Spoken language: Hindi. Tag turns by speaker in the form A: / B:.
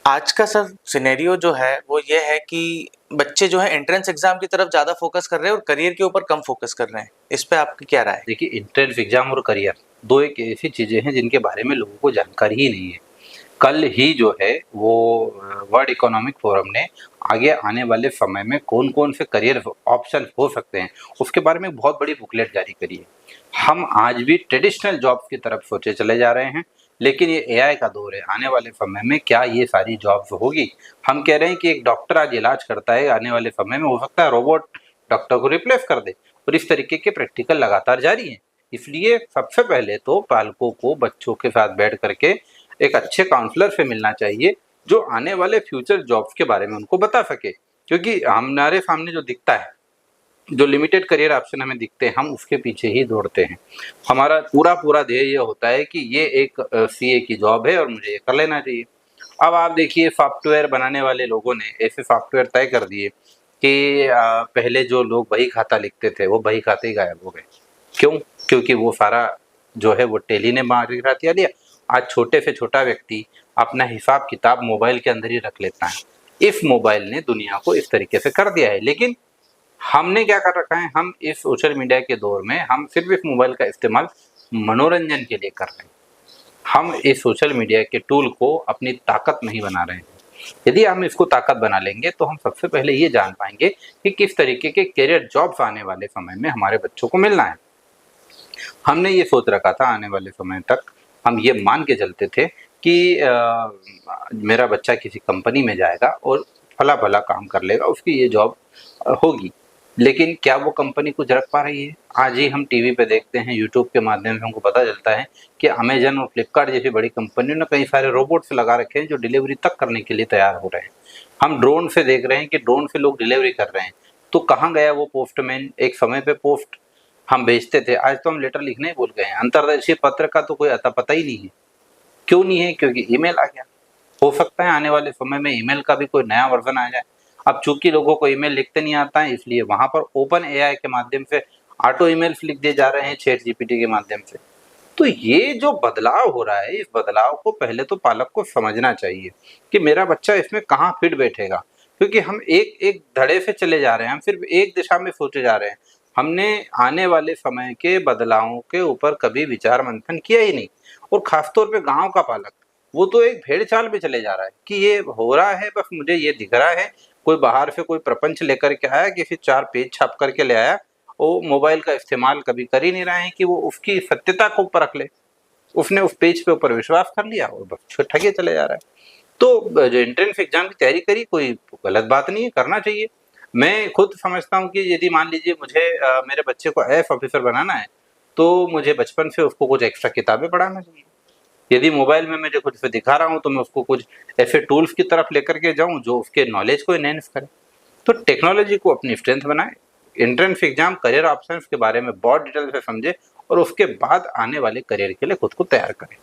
A: आज का सर सिनेरियो जो है वो ये है कि बच्चे जो है एंट्रेंस एग्जाम की तरफ ज़्यादा फ़ोकस कर रहे हैं और करियर के ऊपर कम फ़ोकस कर रहे हैं। इस पे आपकी क्या राय है?
B: देखिए, एंट्रेंस एग्जाम और करियर दो एक ऐसी चीज़ें हैं जिनके बारे में लोगों को जानकारी ही नहीं है। कल ही जो है वो वर्ल्ड इकोनॉमिक फोरम ने आगे आने वाले समय में कौन-कौन से करियर ऑप्शन हो सकते हैं, उसके बारे में एक बहुत बड़ी बुकलेट जारी करी है। हम आज भी ट्रेडिशनल जॉब्स की तरफ सोचे चले जा रहे हैं, लेकिन ये एआई का दौर है। आने वाले समय में क्या ये सारी जॉब्स होगी? हम कह रहे हैं कि एक डॉक्टर आज इलाज करता है, आने वाले समय में हो सकता है रोबोट डॉक्टर को रिप्लेस कर दे, और इस तरीके के प्रैक्टिकल लगातार जारी हैं। इसलिए सबसे पहले तो पालकों को बच्चों के साथ बैठ करके एक अच्छे काउंसलर से मिलना चाहिए, जो आने वाले फ्यूचर जॉब्स के बारे में उनको बता सके। क्योंकि हमारे सामने जो दिखता है, जो लिमिटेड करियर ऑप्शन हमें दिखते हैं, हम उसके पीछे ही दौड़ते हैं। हमारा पूरा ध्येय ये होता है कि ये एक सीए की जॉब है और मुझे ये कर लेना चाहिए। अब आप देखिए, सॉफ्टवेयर बनाने वाले लोगों ने ऐसे सॉफ्टवेयर तय कर दिए कि पहले जो लोग बही खाता लिखते थे, वो बही खाते ही गायब हो गए। क्यों? क्योंकि वो सारा जो है वो टेली ने मार दिया लिया। आज छोटे से छोटा व्यक्ति अपना हिसाब किताब मोबाइल के अंदर ही रख लेता है। इस मोबाइल ने दुनिया को इस तरीके से कर दिया है। लेकिन हमने क्या कर रखा है, हम इस सोशल मीडिया के दौर में हम सिर्फ इस मोबाइल का इस्तेमाल मनोरंजन के लिए कर रहे हैं। हम इस सोशल मीडिया के टूल को अपनी ताकत नहीं बना रहे हैं। यदि हम इसको ताकत बना लेंगे तो हम सबसे पहले ये जान पाएंगे कि किस तरीके के करियर जॉब्स आने वाले समय में हमारे बच्चों को मिलना है। हमने ये सोच रखा था आने वाले समय तक हम ये मान के चलते थे कि मेरा बच्चा किसी कंपनी में जाएगा और फला भला काम कर लेगा, उसकी ये जॉब होगी। लेकिन क्या वो कंपनी कुछ रख पा रही है? आज ही हम टीवी पे देखते हैं, यूट्यूब के माध्यम से हमको पता चलता है कि अमेजन और फ्लिपकार्ट जैसी बड़ी कंपनियों ने कई सारे रोबोट्स लगा रखे हैं जो डिलीवरी तक करने के लिए तैयार हो रहे हैं। हम ड्रोन से देख रहे हैं कि ड्रोन से लोग डिलीवरी कर रहे हैं। तो कहाँ गया वो पोस्टमैन? एक समय पे पोस्ट हम भेजते थे, आज तो हम लेटर लिखना ही भूल गए हैं। अंतर्देशीय पत्र का तो कोई अता पता ही नहीं है। क्यों नहीं है? क्योंकि ईमेल आ गया। हो सकता है आने वाले समय में ईमेल का भी कोई नया वर्जन आ जाए। अब चूंकि लोगों को ईमेल लिखते नहीं आता है, इसलिए वहां पर ओपन एआई के माध्यम से ऑटो ईमेल्स लिख दिए जा रहे हैं, चैट जीपीटी के माध्यम से। तो ये जो बदलाव हो रहा है, इस बदलाव को पहले तो पालक को समझना चाहिए कि मेरा बच्चा इसमें कहाँ फिट बैठेगा। क्योंकि हम एक एक धड़े से चले जा रहे हैं, हम सिर्फ एक दिशा में सोचे जा रहे हैं। हमने आने वाले समय के बदलावों के ऊपर कभी विचार मंथन किया ही नहीं। और खासतौर पे गांव का पालक, वो तो एक भेड़ चाल में चले जा रहा है कि ये हो रहा है, बस मुझे ये दिख रहा है। कोई बाहर से कोई प्रपंच लेकर के आया, किसी 4 पेज छाप करके ले आया, वो मोबाइल का इस्तेमाल कभी कर ही नहीं रहे हैं कि वो उसकी सत्यता को परख ले। उसने उस पेज पे ऊपर विश्वास कर लिया और बस ठगे चले जा रहा है। तो जो एंट्रेंस एग्जाम की तैयारी करी, कोई गलत बात नहीं है, करना चाहिए। मैं खुद समझता हूँ कि यदि मान लीजिए मुझे मेरे बच्चे को आईएएस ऑफिसर बनाना है, तो मुझे बचपन से उसको कुछ एक्स्ट्रा किताबें पढ़ाना चाहिए। यदि मोबाइल में मैं जो कुछ पे दिखा रहा हूँ, तो मैं उसको कुछ ऐसे टूल्स की तरफ लेकर के जाऊँ जो उसके नॉलेज को एनहेंस करे। तो टेक्नोलॉजी को अपनी स्ट्रेंथ बनाए। एंट्रेंस एग्जाम करियर ऑप्शंस के बारे में बहुत डिटेल से समझे और उसके बाद आने वाले करियर के लिए खुद को तैयार करें।